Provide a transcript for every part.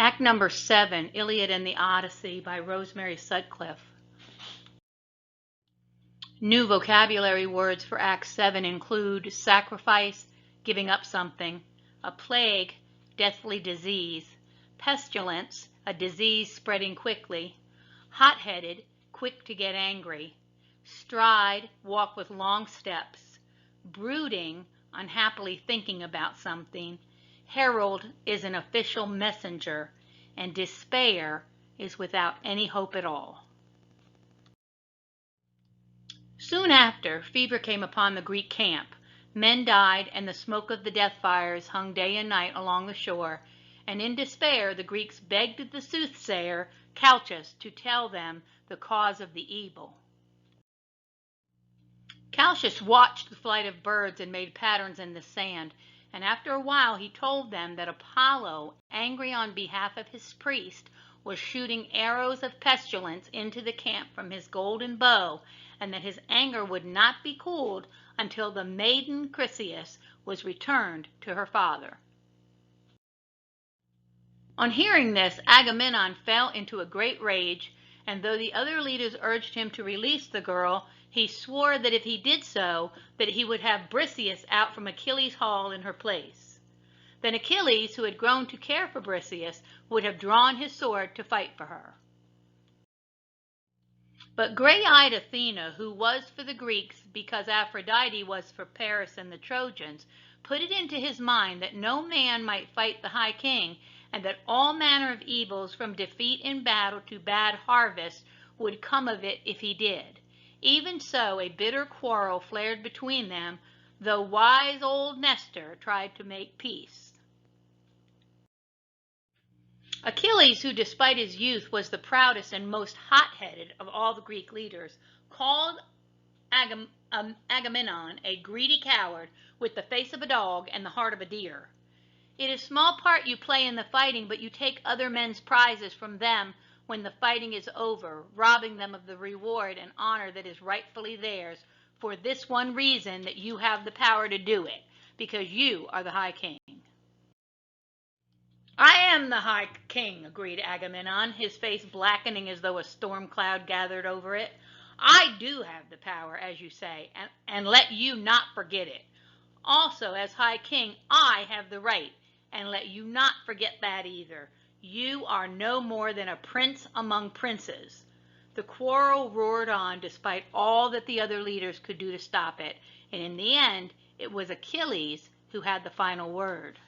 Act number 7, Iliad and the Odyssey by Rosemary Sutcliff. New vocabulary words for Act 7 include sacrifice, giving up something, a plague, deathly disease, pestilence, a disease spreading quickly, hot-headed, quick to get angry, stride, walk with long steps, brooding, unhappily thinking about something, herald is an official messenger, and despair is without any hope at all. Soon after, fever came upon the Greek camp. Men died, and the smoke of the death fires hung day and night along the shore, and in despair the Greeks begged the soothsayer Calchas to tell them the cause of the evil. Calchas watched the flight of birds and made patterns in the sand, and after a while he told them that Apollo, angry on behalf of his priest, was shooting arrows of pestilence into the camp from his golden bow, and that his anger would not be cooled until the maiden Chryseis was returned to her father. On hearing this, Agamemnon fell into a great rage, and though the other leaders urged him to release the girl, he swore that if he did so, that he would have Briseis out from Achilles' hall in her place. Then Achilles, who had grown to care for Briseis, would have drawn his sword to fight for her. But gray-eyed Athena, who was for the Greeks because Aphrodite was for Paris and the Trojans, put it into his mind that no man might fight the high king, and that all manner of evils from defeat in battle to bad harvest would come of it if he did. Even so, a bitter quarrel flared between them, though wise old Nestor tried to make peace. Achilles, who despite his youth was the proudest and most hot-headed of all the Greek leaders, called Agamemnon a greedy coward with the face of a dog and the heart of a deer. It is small part you play in the fighting, but you take other men's prizes from them when the fighting is over, robbing them of the reward and honor that is rightfully theirs, for this one reason, that you have the power to do it, because you are the high king. I am the high king, agreed Agamemnon, his face blackening as though a storm cloud gathered over it. I do have the power, as you say, and let you not forget it. Also, as high king, I have the right, and let you not forget that either. You are no more than a prince among princes. The quarrel roared on despite all that the other leaders could do to stop it, and in the end, it was Achilles who had the final word.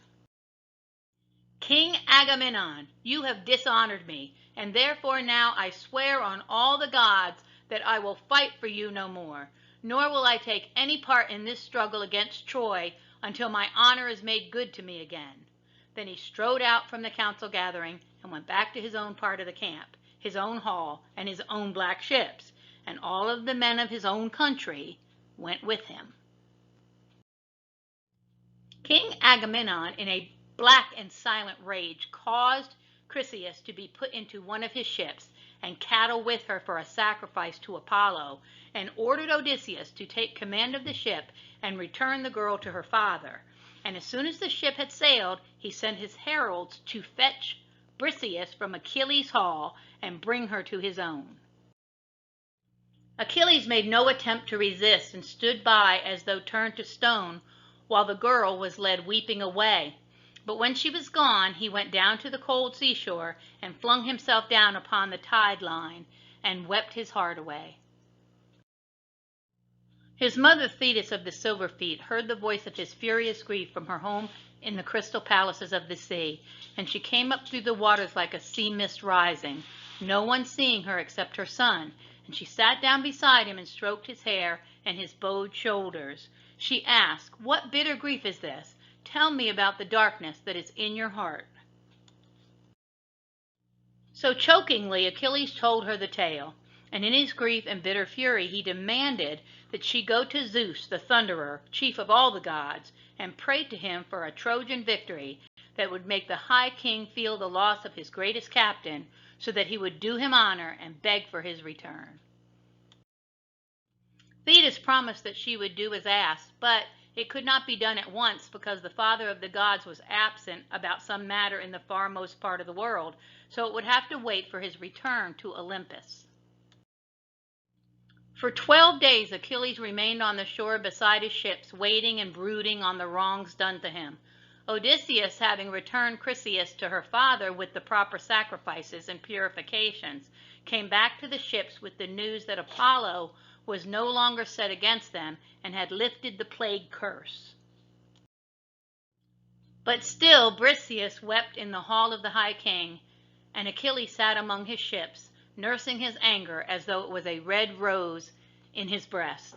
King Agamemnon, you have dishonored me, and therefore now I swear on all the gods that I will fight for you no more, nor will I take any part in this struggle against Troy until my honor is made good to me again. Then he strode out from the council gathering and went back to his own part of the camp, his own hall, and his own black ships, and all of the men of his own country went with him. King Agamemnon, in a black and silent rage, caused Chryseis to be put into one of his ships and cattle with her for a sacrifice to Apollo, and ordered Odysseus to take command of the ship and return the girl to her father. And as soon as the ship had sailed, he sent his heralds to fetch Briseis from Achilles' hall and bring her to his own. Achilles made no attempt to resist and stood by as though turned to stone, while the girl was led weeping away. But when she was gone, he went down to the cold seashore and flung himself down upon the tide line and wept his heart away. His mother Thetis of the silver feet heard the voice of his furious grief from her home in the crystal palaces of the sea, and she came up through the waters like a sea mist rising, no one seeing her except her son, and she sat down beside him and stroked his hair and his bowed shoulders. She asked, "What bitter grief is this? Tell me about the darkness that is in your heart." So chokingly Achilles told her the tale, and in his grief and bitter fury he demanded that she go to Zeus, the thunderer, chief of all the gods, and pray to him for a Trojan victory that would make the high king feel the loss of his greatest captain, so that he would do him honor and beg for his return. Thetis promised that she would do as asked, but It could not be done at once because the father of the gods was absent about some matter in the farmost part of the world, so it would have to wait for his return to Olympus. For 12 days Achilles remained on the shore beside his ships, waiting and brooding on the wrongs done to him. Odysseus, having returned Chryseis to her father with the proper sacrifices and purifications, came back to the ships with the news that Apollo was no longer set against them and had lifted the plague curse. But still Briseis wept in the hall of the high king, and Achilles sat among his ships, nursing his anger as though it was a red rose in his breast.